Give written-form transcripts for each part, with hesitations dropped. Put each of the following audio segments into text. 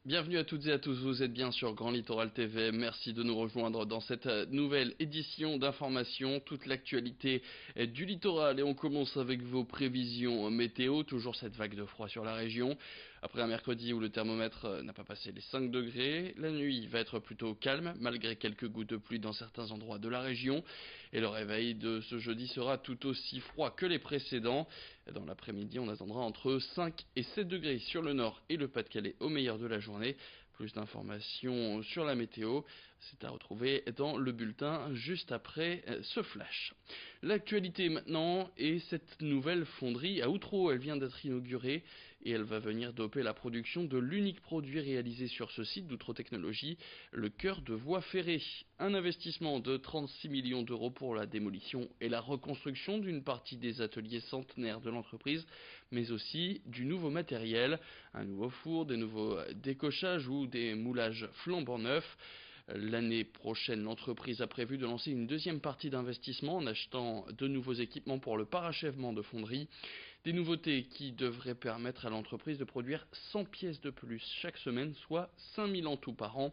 Bienvenue à toutes et à tous, vous êtes bien sur Grand Littoral TV, merci de nous rejoindre dans cette nouvelle édition d'information, toute l'actualité du littoral et on commence avec vos prévisions météo, toujours cette vague de froid sur la région. Après un mercredi où le thermomètre n'a pas passé les 5 degrés, la nuit va être plutôt calme malgré quelques gouttes de pluie dans certains endroits de la région et le réveil de ce jeudi sera tout aussi froid que les précédents. Dans l'après-midi, on attendra entre 5 et 7 degrés sur le nord et le Pas-de-Calais au meilleur de la journée. Plus d'informations sur la météo, c'est à retrouver dans le bulletin juste après ce flash. L'actualité maintenant est cette nouvelle fonderie à Outreau. Elle vient d'être inaugurée et elle va venir doper la production de l'unique produit réalisé sur ce site d'Outreau Technologies, le cœur de voie ferrée. Un investissement de 36 millions d'euros pour la démolition et la reconstruction d'une partie des ateliers centenaires de l'entreprise, mais aussi du nouveau matériel, un nouveau four, des nouveaux décochages ou des moulages flambant neufs. L'année prochaine, l'entreprise a prévu de lancer une deuxième partie d'investissement en achetant de nouveaux équipements pour le parachèvement de fonderie. Des nouveautés qui devraient permettre à l'entreprise de produire 100 pièces de plus chaque semaine, soit 5000 en tout par an.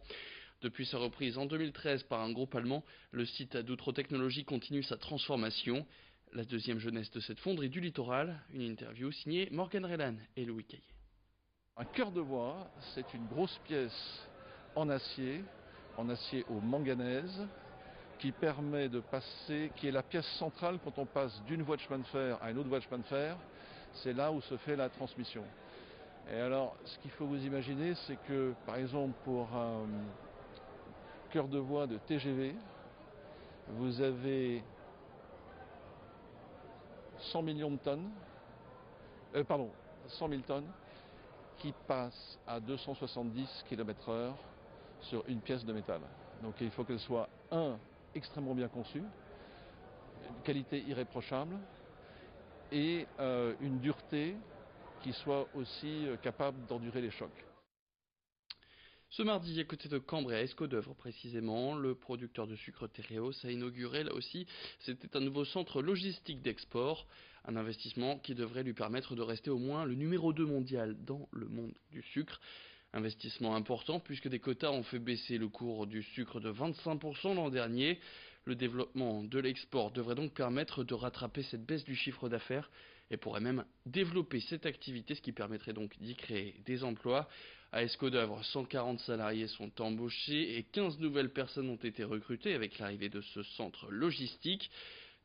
Depuis sa reprise en 2013 par un groupe allemand, le site d'Outreau Technologies continue sa transformation. La deuxième jeunesse de cette fonderie du littoral, une interview signée Morgan Rellan et Louis Caillé. Un cœur de bois, c'est une grosse pièce en acier au manganèse, qui permet de passer, qui est la pièce centrale quand on passe d'une voie de chemin de fer à une autre voie de chemin de fer. C'est là où se fait la transmission. Et alors, ce qu'il faut vous imaginer, c'est que, par exemple, pour un cœur de bois de TGV, vous avez 100 millions de tonnes, 100 000 tonnes, qui passent à 270 km/h sur une pièce de métal. Donc il faut qu'elle soit, extrêmement bien conçue, une qualité irréprochable, et une dureté qui soit aussi capable d'endurer les chocs. Ce mardi, à côté de Cambrai, à Escaudeuvre précisément, le producteur de sucre Tereos a inauguré, là aussi, c'était un nouveau centre logistique d'export, un investissement qui devrait lui permettre de rester au moins le numéro 2 mondial dans le monde du sucre. Investissement important puisque des quotas ont fait baisser le cours du sucre de 25% l'an dernier. Le développement de l'export devrait donc permettre de rattraper cette baisse du chiffre d'affaires et pourrait même développer cette activité, ce qui permettrait donc d'y créer des emplois. À Escaudeuvre, 140 salariés sont embauchés et 15 nouvelles personnes ont été recrutées avec l'arrivée de ce centre logistique.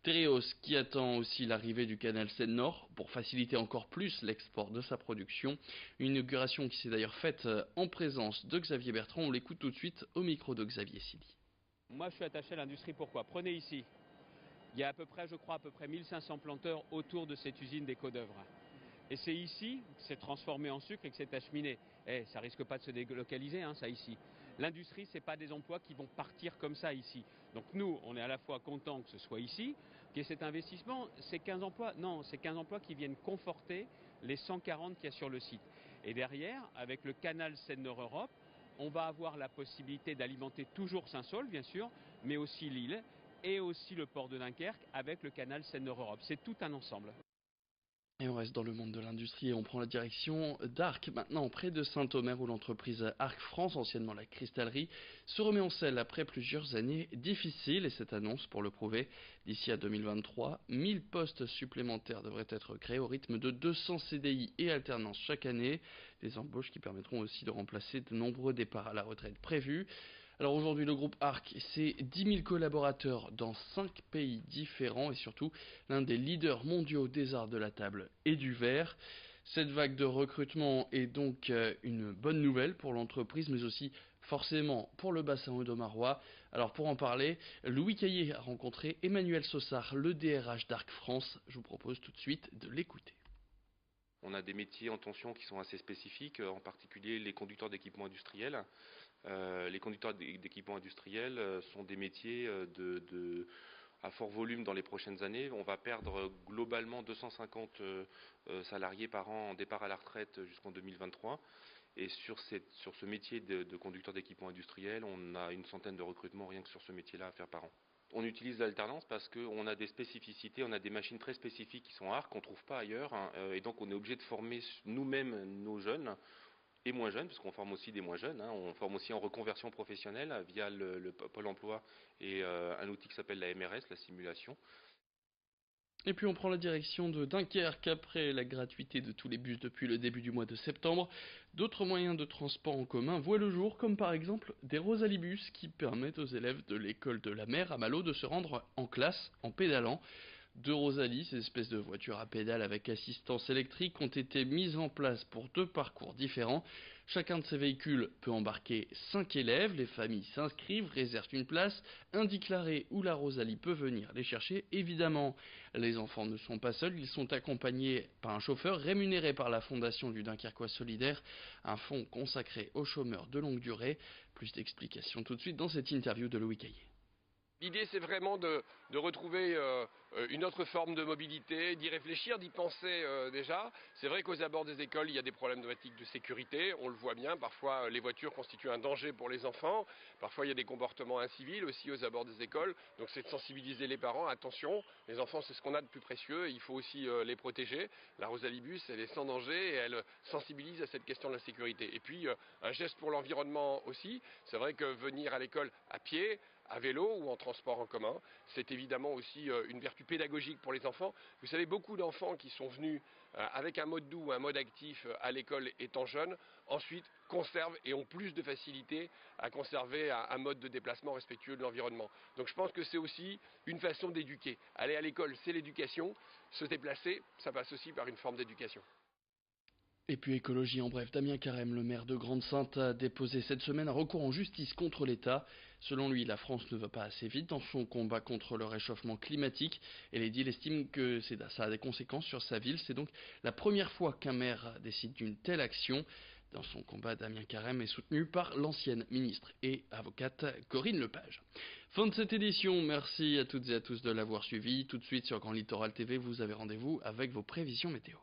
Tereos qui attend aussi l'arrivée du canal Seine-Nord pour faciliter encore plus l'export de sa production. Une inauguration qui s'est d'ailleurs faite en présence de Xavier Bertrand. On l'écoute tout de suite au micro de Xavier Silly. Moi je suis attaché à l'industrie, pourquoi? Prenez ici, il y a à peu près, je crois, à peu près 1500 planteurs autour de cette usine d'Escaudeuvre. Et c'est ici que c'est transformé en sucre et que c'est acheminé. Ça risque pas de se délocaliser, hein, ça ici. L'industrie, ce n'est pas des emplois qui vont partir comme ça ici. Donc nous, on est à la fois contents que ce soit ici, qu'il y ait cet investissement. C'est 15 emplois, non, c'est 15 emplois qui viennent conforter les 140 qu'il y a sur le site. Et derrière, avec le canal Seine-Nord-Europe, on va avoir la possibilité d'alimenter toujours Saint-Saulve, bien sûr, mais aussi Lille et aussi le port de Dunkerque avec le canal Seine-Nord-Europe. C'est tout un ensemble. Et on reste dans le monde de l'industrie et on prend la direction d'Arc, maintenant près de Saint-Omer, où l'entreprise Arc France, anciennement la cristallerie, se remet en selle après plusieurs années difficiles. Et cette annonce, pour le prouver, d'ici à 2023, 1000 postes supplémentaires devraient être créés au rythme de 200 CDI et alternances chaque année. Des embauches qui permettront aussi de remplacer de nombreux départs à la retraite prévus. Alors aujourd'hui, le groupe Arc, c'est 10 000 collaborateurs dans 5 pays différents et surtout l'un des leaders mondiaux des arts de la table et du verre. Cette vague de recrutement est donc une bonne nouvelle pour l'entreprise, mais aussi forcément pour le bassin audomarois. Alors pour en parler, Louis Caillé a rencontré Emmanuel Sossard, le DRH d'Arc France. Je vous propose tout de suite de l'écouter. On a des métiers en tension qui sont assez spécifiques, en particulier les conducteurs d'équipements industriels. Les conducteurs d'équipements industriels sont des métiers à fort volume dans les prochaines années. On va perdre globalement 250 salariés par an en départ à la retraite jusqu'en 2023. Et sur ce métier de conducteur d'équipements industriels, on a une centaine de recrutements rien que sur ce métier-là à faire par an. On utilise l'alternance parce qu'on a des spécificités, on a des machines très spécifiques qui sont rares, qu'on ne trouve pas ailleurs, hein, et donc on est obligé de former nous-mêmes nos jeunes et moins jeunes, parce qu'on forme aussi des moins jeunes, hein. On forme aussi en reconversion professionnelle via le Pôle emploi et un outil qui s'appelle la MRS, la simulation. Et puis on prend la direction de Dunkerque après la gratuité de tous les bus depuis le début du mois de septembre. D'autres moyens de transport en commun voient le jour, comme par exemple des Rosalibus qui permettent aux élèves de l'école de la mer à Malo de se rendre en classe en pédalant. Deux Rosalie, ces espèces de voitures à pédales avec assistance électrique, ont été mises en place pour deux parcours différents. Chacun de ces véhicules peut embarquer 5 élèves, les familles s'inscrivent, réservent une place, indiquent l'arrêt où la Rosalie peut venir les chercher. Évidemment, les enfants ne sont pas seuls, ils sont accompagnés par un chauffeur rémunéré par la Fondation du Dunkerquois Solidaire, un fonds consacré aux chômeurs de longue durée. Plus d'explications tout de suite dans cette interview de Louis Caillé. L'idée, c'est vraiment de retrouver une autre forme de mobilité, d'y réfléchir, d'y penser déjà. C'est vrai qu'aux abords des écoles, il y a des problématiques de sécurité, on le voit bien. Parfois, les voitures constituent un danger pour les enfants. Parfois, il y a des comportements incivils aussi aux abords des écoles. Donc, c'est de sensibiliser les parents. Attention, les enfants, c'est ce qu'on a de plus précieux et il faut aussi les protéger. La Rosalibus, elle est sans danger et elle sensibilise à cette question de la sécurité. Et puis, un geste pour l'environnement aussi. C'est vrai que venir à l'école à pied, à vélo ou en transport en commun. C'est évidemment aussi une vertu pédagogique pour les enfants. Vous savez, beaucoup d'enfants qui sont venus avec un mode doux, un mode actif à l'école étant jeunes, ensuite conservent et ont plus de facilité à conserver un mode de déplacement respectueux de l'environnement. Donc je pense que c'est aussi une façon d'éduquer. Aller à l'école, c'est l'éducation. Se déplacer, ça passe aussi par une forme d'éducation. Et puis écologie en bref, Damien Carême, le maire de Grande-Synthe, a déposé cette semaine un recours en justice contre l'État. Selon lui, la France ne va pas assez vite dans son combat contre le réchauffement climatique et l'édile estime que ça a des conséquences sur sa ville. C'est donc la première fois qu'un maire décide d'une telle action. Dans son combat, Damien Carême est soutenu par l'ancienne ministre et avocate Corinne Lepage. Fin de cette édition, merci à toutes et à tous de l'avoir suivi. Tout de suite sur Grand Littoral TV, vous avez rendez-vous avec vos prévisions météo.